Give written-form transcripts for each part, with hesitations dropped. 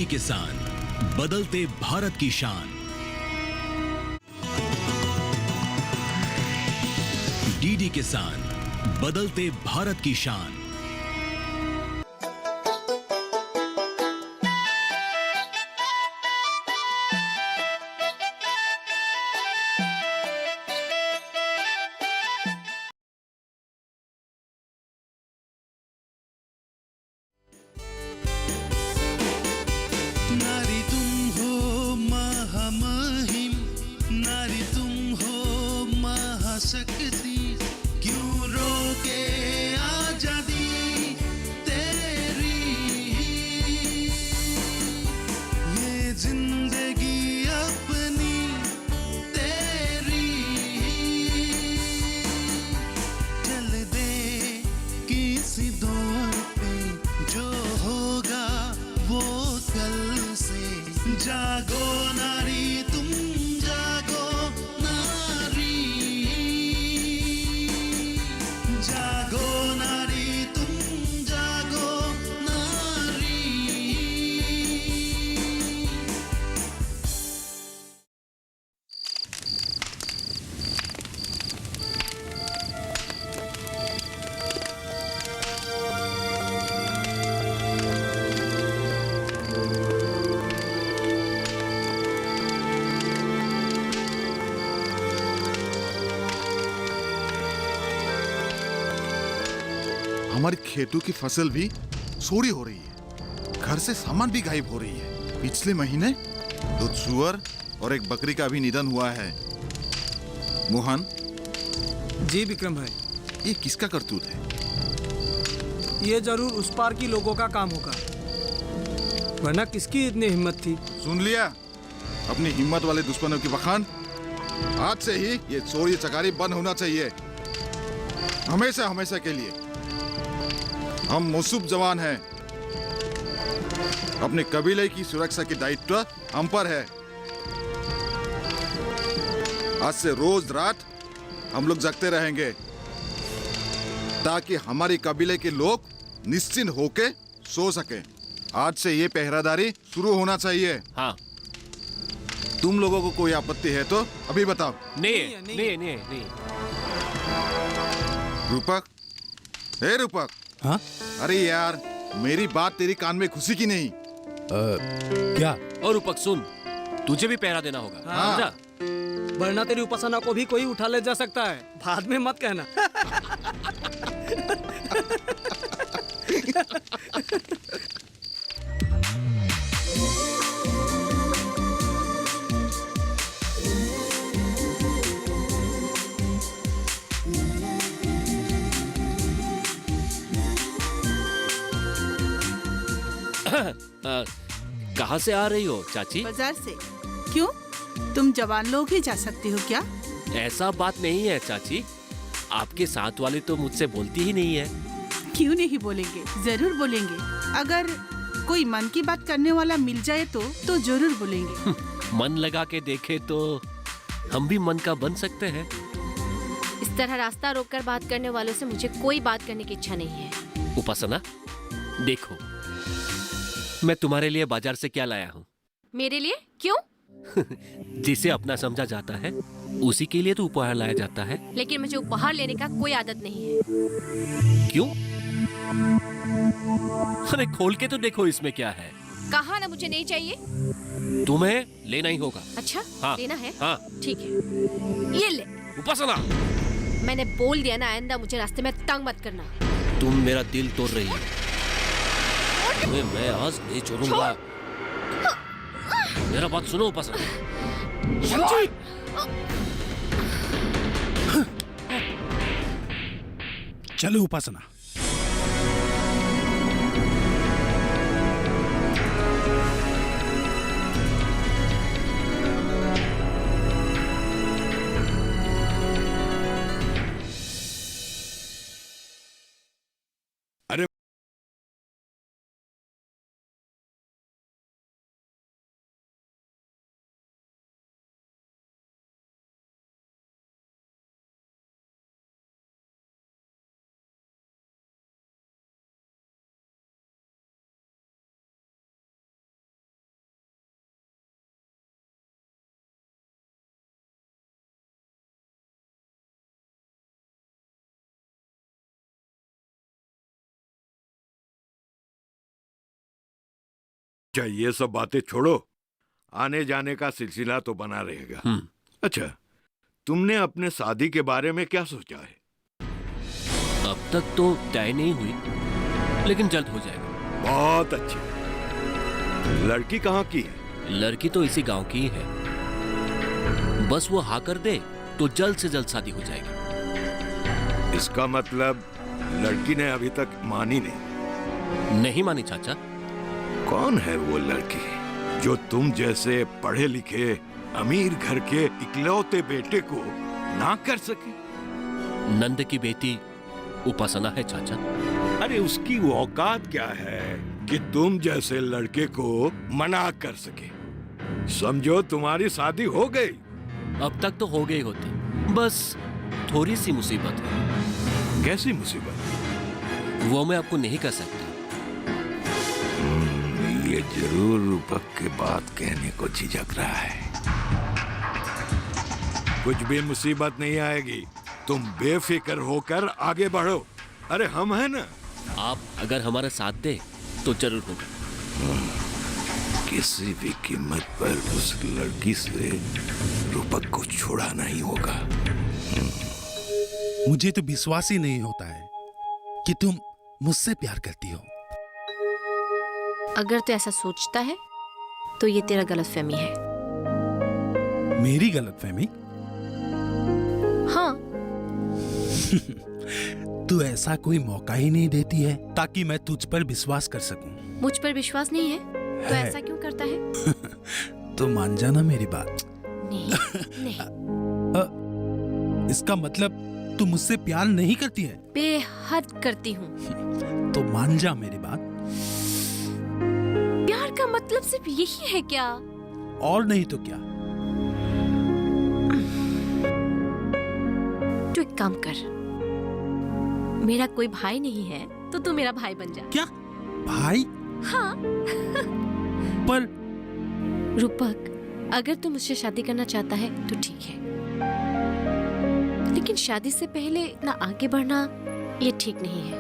DD किसान, बदलते भारत की शान। डीडी किसान, बदलते भारत की शान। नारी तुम हो महामहिम, नारी तुम हो महाशक्ति, क्यों रोके आजादी तेरी। ये जिंदगी अपनी तेरी, चल दे किसी दौर पे, जो होगा वो कल से। जागो नारी तुम, जागो नारी, जागो नारी तुम, जागो नारी। हमारी खेतों की फसल भी चोरी हो रही है, घर से सामान भी गायब हो रही है। पिछले महीने 2 सुअर और 1 बकरी का भी निधन हुआ है। मोहन जी विक्रम भाई, ये किसका करतूत है? ये जरूर उस पार की लोगों का काम होगा, वरना किसकी इतनी हिम्मत थी। सुन लिया अपनी हिम्मत वाले दुश्मनों की बखान। आज से ही ये चोरी चकारी बंद होना चाहिए, हमेशा हमेशा के लिए। हम मुसूब जवान हैं, अपने कबीले की सुरक्षा की दायित्व हम पर है। आज से रोज रात हम लोग जगते रहेंगे, ताकि हमारी कबीले के लोग निश्चिंत होके सो सके। आज से ये पहरादारी शुरू होना चाहिए। हाँ। तुम लोगों को कोई आपत्ति है तो अभी बताओ। नहीं। रूपक, हे रूपक। हाँ? अरे यार, मेरी बात तेरी कान में घुसी की नहीं? क्या? और रूपक सुन, तुझे भी पहरा देना होगा। हाँ। समझा? वरना तेरी उपासना को भी कोई उठा ले जा सकता है, बाद में मत कहना। कहाँ से आ रही हो चाची? बाजार से। क्यों, तुम जवान लोग ही जा सकते हो क्या? ऐसा बात नहीं है चाची, आपके साथ वाली तो मुझसे बोलती ही नहीं है। क्यों नहीं बोलेंगे, जरूर बोलेंगे। अगर कोई मन की बात करने वाला मिल जाए तो जरूर बोलेंगे। मन लगा के देखे तो हम भी मन का बन सकते हैं। इस तरह रास्ता रोककर बात करने वालों से मुझे कोई बात करने की इच्छा नहीं है। उपासना, देखो मैं तुम्हारे लिए बाजार से क्या लाया हूँ। मेरे लिए? क्यों? जिसे अपना समझा जाता है उसी के लिए तो उपहार लाया जाता है। लेकिन मुझे उपहार लेने का कोई आदत नहीं है। क्यों? अरे खोल के तो देखो इसमें क्या है। कहा ना मुझे नहीं चाहिए। तुम्हें लेना ही होगा। अच्छा, हाँ, लेना है? हाँ। ठीक है, ये ले। उपासना, मैंने बोल दिया ना, आइंदा मुझे रास्ते में तंग मत करना। तुम मेरा दिल तोड़ रही हो। तुम्हें मैं आज नहीं छोड़ूंगा। मेरा बात सुनो उपासना। चलो उपासना। अच्छा ये सब बातें छोड़ो, आने जाने का सिलसिला तो बना रहेगा। अच्छा, तुमने अपने शादी के बारे में क्या सोचा है? अब तक तो तय नहीं हुई, लेकिन जल्द हो जाएगा। बहुत अच्छी। लड़की कहाँ की है? लड़की तो इसी गांव की ही है, बस वो हाँ कर दे तो जल्द से जल्द शादी हो जाएगी। इसका मतलब लड़की ने अभी तक मानी नहीं मानी चाचा। कौन है वो लड़की जो तुम जैसे पढ़े लिखे अमीर घर के इकलौते बेटे को ना कर सके? नंद की बेटी उपासना है चाचा। अरे उसकी वो औकात क्या है कि तुम जैसे लड़के को मना कर सके? समझो तुम्हारी शादी हो गई। अब तक तो हो गई होती, बस थोड़ी सी मुसीबत है। कैसी मुसीबत? वो मैं आपको नहीं कह सकता। ये जरूर रूपक के बात कहने को झिझक रहा है। कुछ भी मुसीबत नहीं आएगी, तुम बेफिक्र होकर आगे बढ़ो। अरे हम हैं ना। आप अगर हमारा साथ दे तो जरूर होगा। किसी भी कीमत पर उस लड़की से रूपक को छुड़ाना ही होगा। मुझे तो विश्वास ही नहीं होता है कि तुम मुझसे प्यार करती हो। अगर तू ऐसा सोचता है तो ये तेरा गलतफहमी है। मेरी गलतफहमी? हाँ। तू ऐसा कोई मौका ही नहीं देती है ताकि मैं तुझ पर विश्वास कर सकूं। मुझ पर विश्वास नहीं है तो ऐसा क्यों करता है? तो मान जाना मेरी बात। नहीं, नहीं। इसका मतलब तू मुझसे प्यार नहीं करती है? बेहद करती हूँ। तो मान जा मेरी बात। प्यार का मतलब सिर्फ यही है क्या? और नहीं तो क्या? तू एक काम कर, मेरा कोई भाई नहीं है तो तू मेरा भाई बन जा। क्या भाई? हाँ। पर रूपक, अगर तू मुझसे शादी करना चाहता है तो ठीक है, लेकिन शादी से पहले इतना आगे बढ़ना ये ठीक नहीं है।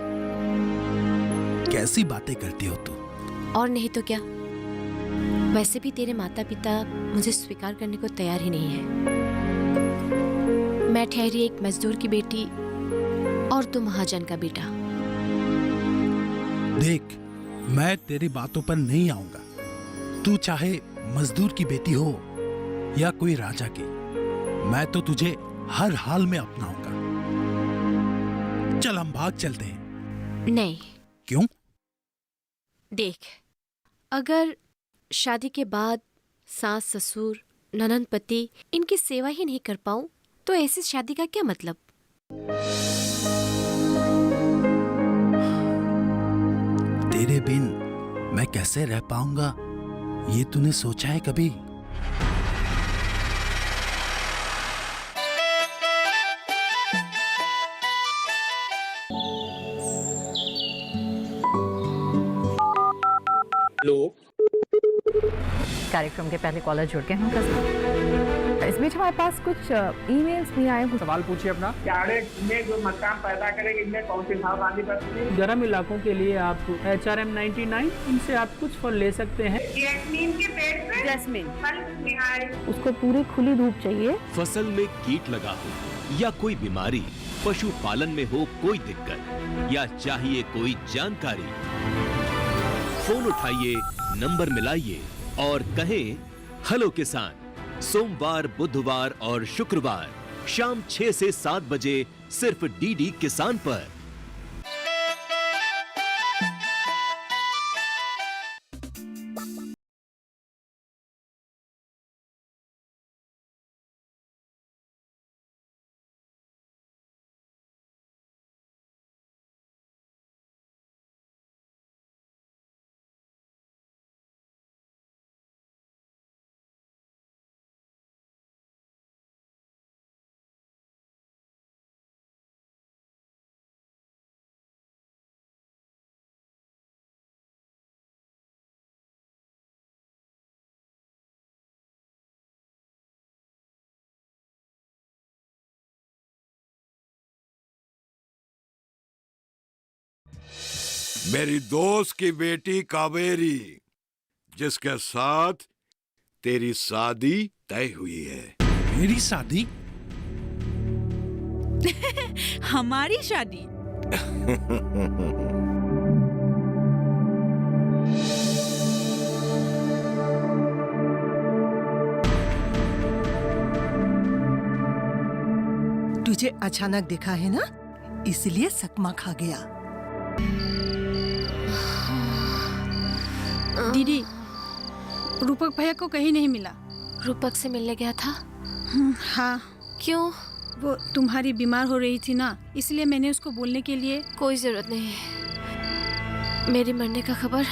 कैसी बातें करती हो तू? और नहीं तो क्या, वैसे भी तेरे माता पिता मुझे स्वीकार करने को तैयार ही नहीं है। मैं ठहरी एक मजदूर की बेटी और तू महाजन का बेटा। देख, मैं तेरी बातों पर नहीं आऊंगा। तू चाहे मजदूर की बेटी हो या कोई राजा की, मैं तो तुझे हर हाल में अपनाऊंगा। चल हम भाग चलते हैं। नहीं। क्यों? देख, अगर शादी के बाद सास ससुर ननंद पति इनकी सेवा ही नहीं कर पाऊं तो ऐसी शादी का क्या मतलब? तेरे बिन मैं कैसे रह पाऊंगा, ये तूने सोचा है कभी? कार्यक्रम के पहले कॉलर जुड़ गए हैं उनका साथ। इस बीच हमारे पास कुछ ईमेल्स भी आए हैं। सवाल पूछिए अपना। में जो मकान पैदा करेंगे इनमें कौन सी सावधानी बरतनी है? गर्म इलाकों के लिए आप HRM 99 इनसे आप कुछ फल ले सकते हैं। जैस्मीन के पेड़ पे जैस्मीन उसको पूरी खुली धूप चाहिए। फसल में कीट लगा हो या कोई बीमारी, पशुपालन में हो कोई दिक्कत या चाहिए कोई जानकारी, फोन उठाइए, नंबर मिलाइए और कहें हेलो किसान। सोमवार, बुधवार और शुक्रवार शाम 6 से 7 बजे सिर्फ डीडी किसान पर। मेरी दोस्त की बेटी कावेरी जिसके साथ तेरी शादी तय हुई है। मेरी शादी? हमारी शादी? तुझे अचानक देखा है ना, इसलिए सकमा खा गया। दीदी, रूपक भैया को कहीं नहीं मिला। रूपक से मिलने गया था? हाँ। क्यों? वो तुम्हारी बीमार हो रही थी ना, इसलिए मैंने उसको बोलने के लिए। कोई जरूरत नहीं है, मेरी मरने का खबर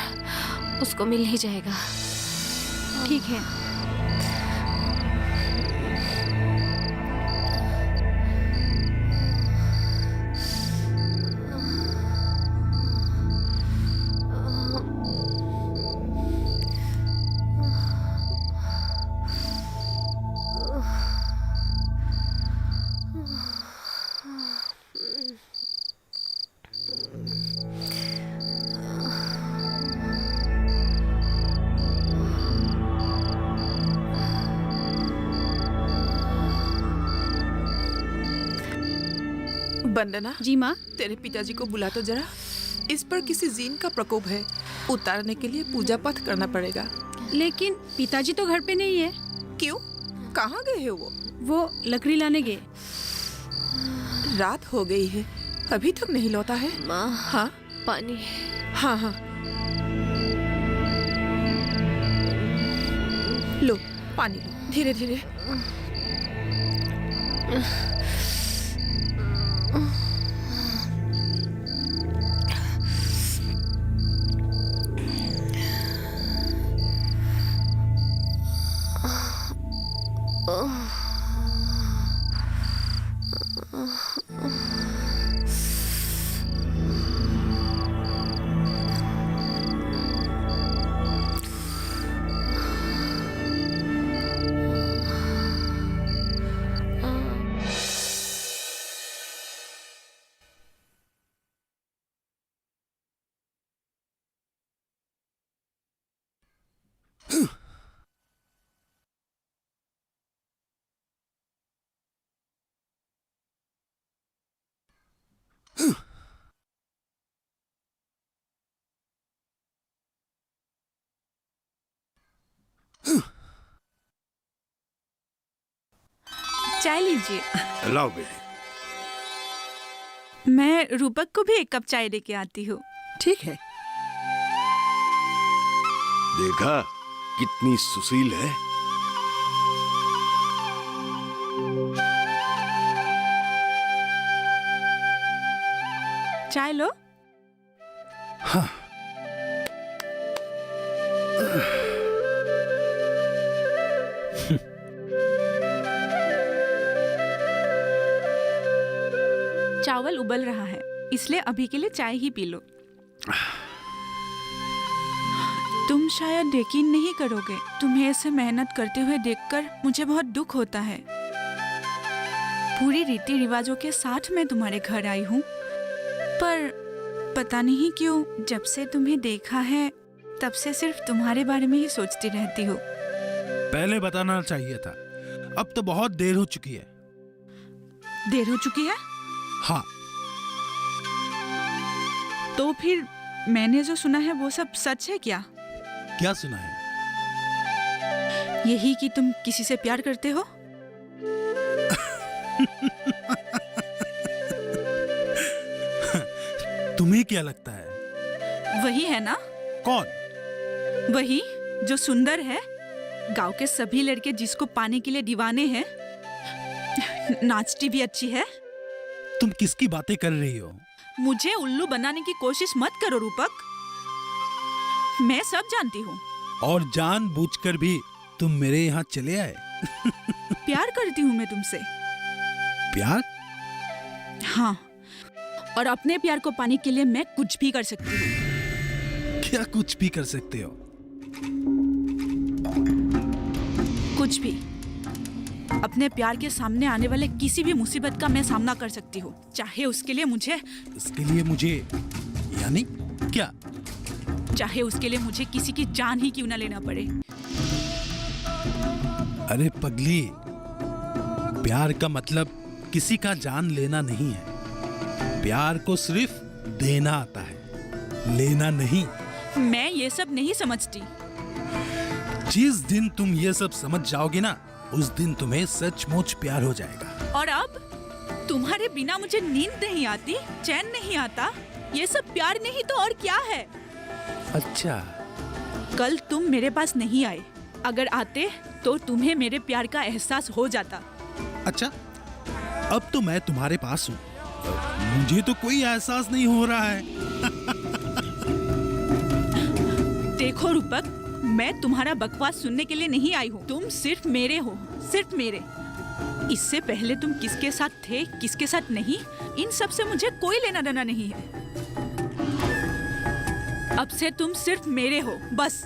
उसको मिल ही जाएगा। ठीक है। वंदना। जी माँ। तेरे पिताजी को बुला तो जरा, इस पर किसी जीन का प्रकोप है, उतारने के लिए पूजा पाठ करना पड़ेगा। लेकिन पिताजी तो घर पे नहीं है। क्यों? कहाँ गए हैं वो? वो लकड़ी लाने गए। रात हो गई है, अभी तक नहीं लौटा है। माँ। हाँ? पानी। हाँ हाँ, लो पानी लो, धीरे धीरे। चाय लीजिए। लाओ बेटी। मैं रूपक को भी एक कप चाय लेके आती हूँ। ठीक है। देखा कितनी सुशील है। चाय लो। हाँ। चावल उबल रहा है, इसलिए अभी के लिए चाय ही पी लो। तुम शायद यकीन नहीं करोगे, तुम्हें ऐसे मेहनत करते हुए देखकर मुझे बहुत दुख होता है। पूरी रीति रिवाजों के साथ मैं तुम्हारे घर आई हूँ, पर पता नहीं क्यों जब से तुम्हें देखा है तब से सिर्फ तुम्हारे बारे में ही सोचती रहती हूँ। पहले बताना चाहिए था, अब तो बहुत देर हो चुकी है। देर हो चुकी है? हाँ। तो फिर मैंने जो सुना है वो सब सच है क्या? क्या सुना है? यही कि तुम किसी से प्यार करते हो? तुम्हें क्या लगता है? वही है ना? कौन? वही जो सुंदर है, गांव के सभी लड़के जिसको पाने के लिए दीवाने हैं, नाचती भी अच्छी है। तुम किसकी बातें कर रही हो? मुझे उल्लू बनाने की कोशिश मत करो रूपक, मैं सब जानती हूँ। और जानबूझकर भी तुम मेरे यहाँ चले आए? प्यार करती हूँ मैं तुमसे। प्यार? हाँ, और अपने प्यार को पाने के लिए मैं कुछ भी कर सकती हूँ। क्या कुछ भी कर सकते हो? कुछ भी। अपने प्यार के सामने आने वाले किसी भी मुसीबत का मैं सामना कर सकती हूँ, चाहे उसके लिए मुझे यानी क्या? चाहे उसके लिए मुझे किसी की जान ही क्यों न लेना पड़े। अरे पगली, प्यार का मतलब किसी का जान लेना नहीं है। प्यार को सिर्फ देना आता है, लेना नहीं। मैं ये सब नहीं समझती। जिस दिन तुम ये सब समझ जाओगे ना, उस दिन तुम्हें सचमुच प्यार हो जाएगा। और अब तुम्हारे बिना मुझे नींद नहीं आती, चैन नहीं आता। ये सब प्यार नहीं तो और क्या है? अच्छा, कल तुम मेरे पास नहीं आए, अगर आते तो तुम्हें मेरे प्यार का एहसास हो जाता। अच्छा, अब तो मैं तुम्हारे पास हूँ, मुझे तो कोई एहसास नहीं हो रहा है। देखो रूपक, मैं तुम्हारा बकवास सुनने के लिए नहीं आई हूँ। तुम सिर्फ मेरे हो, सिर्फ मेरे। इससे पहले तुम किसके साथ थे, किसके साथ नहीं, इन सब से मुझे कोई लेना देना नहीं है। अब से तुम सिर्फ मेरे हो, बस।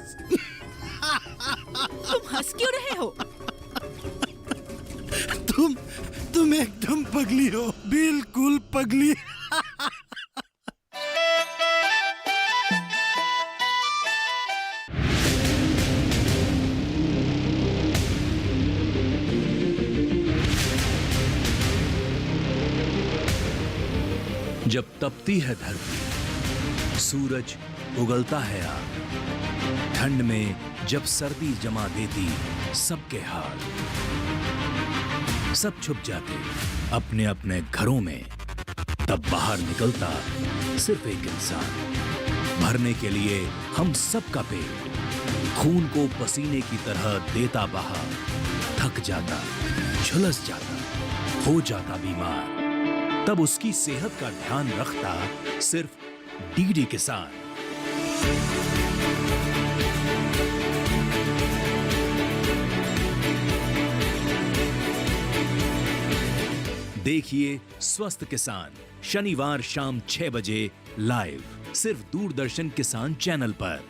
तुम हंस क्यों रहे हो? तुम एकदम पगली हो, बिल्कुल पगली। जब तपती है धरती, सूरज उगलता है आग, ठंड में जब सर्दी जमा देती सबके हाल, सब छुप जाते अपने अपने घरों में, तब बाहर निकलता सिर्फ एक इंसान, भरने के लिए हम सबका पेट, खून को पसीने की तरह देता बहा, थक जाता, झुलस जाता, हो जाता बीमार, तब उसकी सेहत का ध्यान रखता सिर्फ डीडी किसान। देखिए स्वस्थ किसान शनिवार शाम 6 बजे लाइव, सिर्फ दूरदर्शन किसान चैनल पर।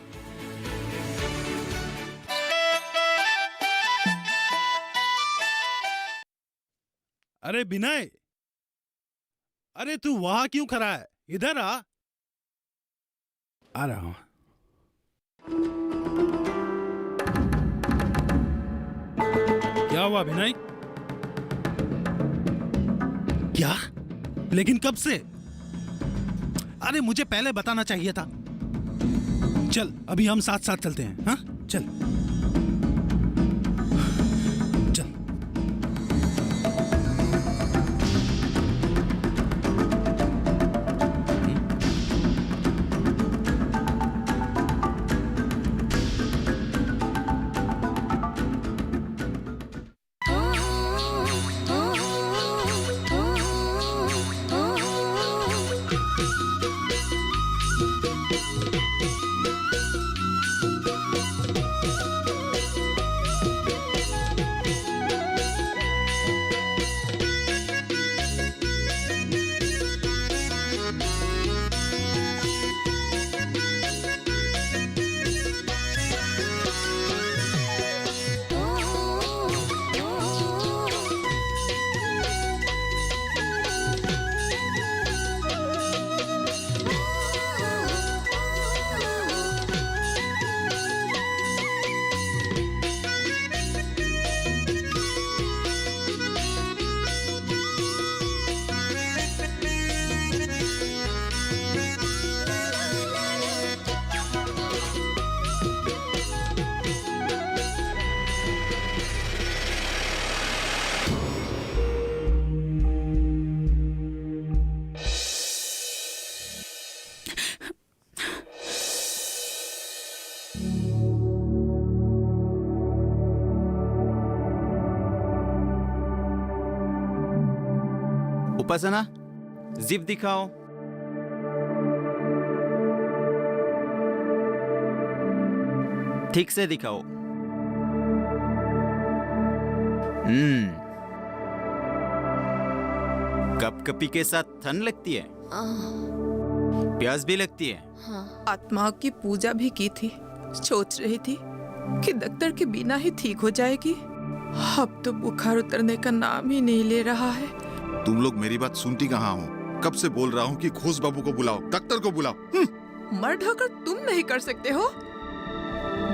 अरे विनय, अरे तू वहां क्यों खड़ा है? इधर आ रहा हूं। क्या हुआ विनय? क्या? लेकिन कब से? अरे मुझे पहले बताना चाहिए था। चल अभी हम साथ साथ चलते हैं। हाँ चल चल। उपासना, जिप दिखाओ। ठीक से दिखाओ। कपकपी के साथ ठंड लगती है, प्यास भी लगती है। आत्माओं की पूजा भी की थी, सोच रही थी कि डॉक्टर के बिना ही ठीक हो जाएगी। अब तो बुखार उतरने का नाम ही नहीं ले रहा है। तुम लोग मेरी बात सुनती कहाँ हो? कब से बोल रहा हूँ कि घोष बाबू को बुलाओ, डॉक्टर को बुलाओ। मर्द होकर तुम नहीं कर सकते हो?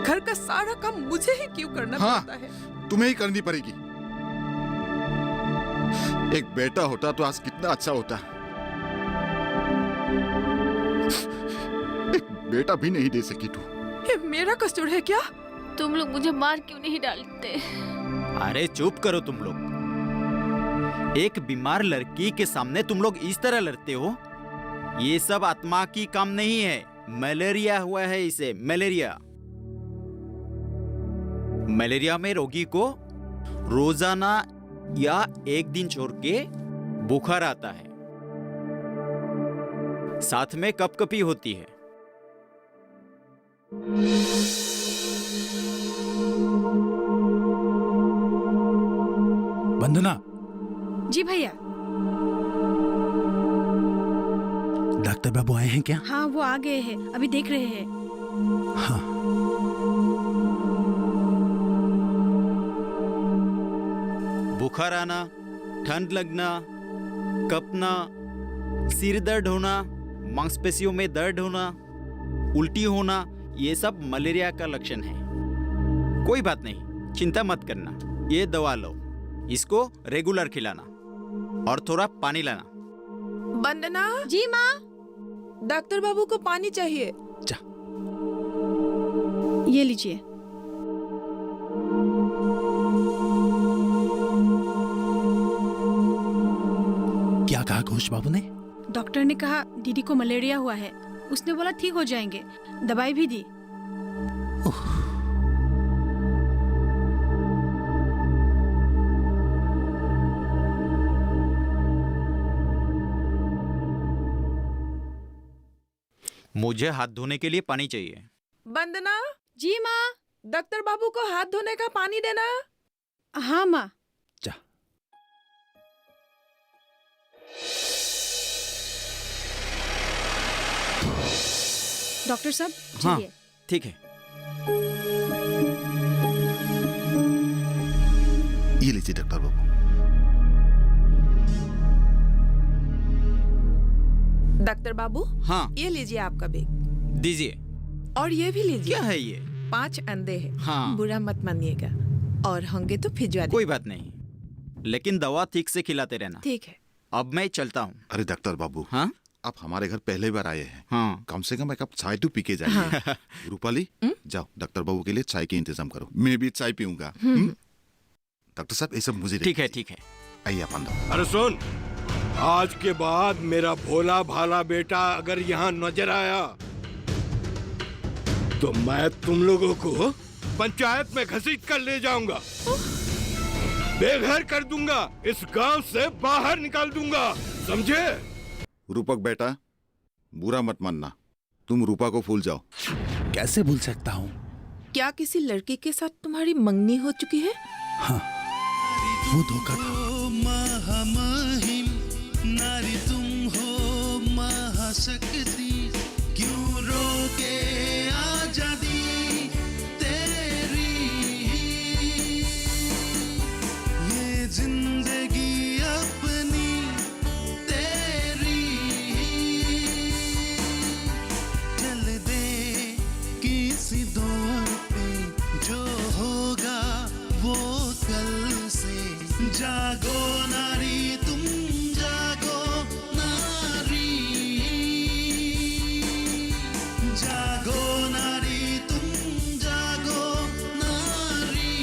घर का सारा काम मुझे ही क्यों करना पड़ता है? तुम्हें ही करनी पड़ेगी। एक बेटा होता तो आज कितना अच्छा होता। एक बेटा भी नहीं दे सकी तू। ये मेरा कसूर है क्या? तुम लोग मुझे मार क्यों नहीं डालते? अरे चुप करो तुम लोग। एक बीमार लड़की के सामने तुम लोग इस तरह लड़ते हो? ये सब आत्मा की काम नहीं है। मलेरिया हुआ है इसे, मलेरिया। मलेरिया में रोगी को रोजाना या एक दिन छोड़ के बुखार आता है, साथ में कपकपी होती है। वंदना। जी भैया। डॉक्टर बाबू आए हैं क्या? हाँ वो आ गए हैं, अभी देख रहे हैं। हाँ। बुखार आना, ठंड लगना, कपना, सिर दर्द होना, मांसपेशियों में दर्द होना, उल्टी होना, ये सब मलेरिया का लक्षण है। कोई बात नहीं, चिंता मत करना। ये दवा लो, इसको रेगुलर खिलाना और थोड़ा पानी लाना। वंदना। जी माँ। डॉक्टर बाबू को पानी चाहिए। जा। ये लीजिए। क्या कहा घोष बाबू ने? डॉक्टर ने कहा दीदी को मलेरिया हुआ है। उसने बोला ठीक हो जाएंगे, दवाई भी दी। मुझे हाथ धोने के लिए पानी चाहिए। वंदना। जी माँ। डॉक्टर बाबू को हाथ धोने का पानी देना। हाँ माँ। जा। डॉक्टर साहब हाँ, चलिए। ठीक है। ये लीजिए डॉक्टर बाबू। डॉक्टर बाबू। हाँ। ये लीजिए आपका बैग। दीजिए। और ये भी लीजिए। क्या है ये? 5 अंडे हैं। हाँ। बुरा मत मानिएगा, और होंगे तो भिजवा दे। कोई बात नहीं, लेकिन दवा ठीक से खिलाते रहना। ठीक है। अब मैं चलता हूँ। अरे डॉक्टर बाबू। हाँ? आप हमारे घर पहले बार आए हैं। हाँ। कम से कम एक कप चाय तो पी के जाइए। हाँ। रूपाली, जाओ डॉक्टर बाबू के लिए चाय के इंतजाम करो। मैं भी चाय पीऊंगा। डॉक्टर साहब ये सब मुझे ठीक है, ठीक है। आइए अपन। अरे सुन, आज के बाद मेरा भोला भाला बेटा अगर यहाँ नजर आया तो मैं तुम लोगों को पंचायत में घसीट कर ले जाऊंगा, बेघर कर दूंगा, इस गांव से बाहर निकाल दूंगा, समझे? रूपक बेटा, बुरा मत मानना, तुम रूपा को भूल जाओ। कैसे भूल सकता हूँ? क्या किसी लड़की के साथ तुम्हारी मंगनी हो चुकी है? हाँ, वो धोखा था। महामहिम नारी तुम हो महाशक्ति, क्यों रोके आजादी तेरी? ये जिंदगी अपनी तेरी, चल दे किसी दौर पे, जो होगा वो कल से। जागो नारी तुम, जागो नारी, जागो नारी तुम, जागो नारी।